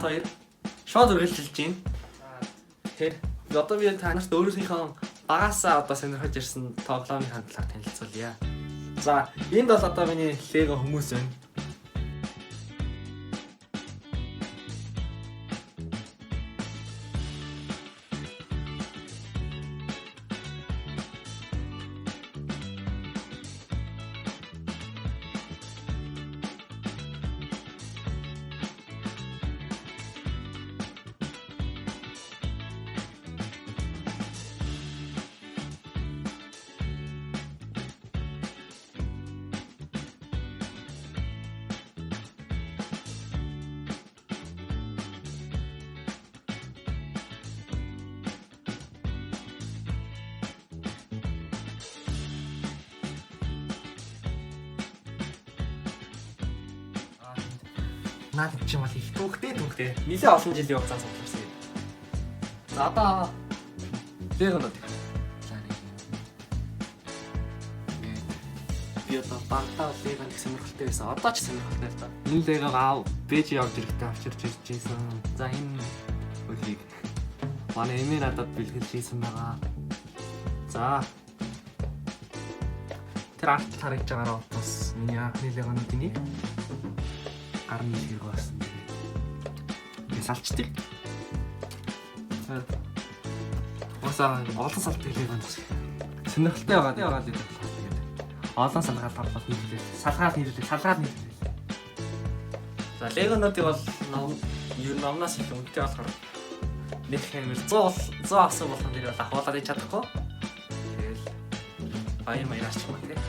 хоёр шууд үргэлжилж байна. Тэгэхээр одоо би танарт өөрийнхөө багасаа одоо сонирхож ирсэн тоглоомын хандлага танилцуулъя. За, энд бол одоо миний Lego хүмүүс байна. Наад чи мал их түүхтэй. Нилээ олон жилийн хугацаанд судлсан юм. За одоо Lego-нод. За нэг. Би одоо багтаа Lego-г сонирхолтой байсан. Одоо ч сонирхолтой л да. Энэ Lego-г аав бэж явж ирэхдээ авчирч ирж байсан. За энэ үлийг манай эмээ надад бэлгэлж ийсэн байгаа. За. Тэр арт харагдж байгаагаа бас миний анхны Lego-нуудын нэг арны хэрэг болсон. Би салчдаг. Усаа олон салтыг Lego-нд сонирхолтой байгаа гэдэг. Олон салгаад нийлүүлээ. Салгаад нийлүүлээ. За Lego-нуудыг бол ер нь номноос их үнэтэй болохоор нэг хэмээр 100 авсан болох нэр бол ахуулаад ич чадахгүй. Тэгэл баяр маяраас ч юм уу тийм.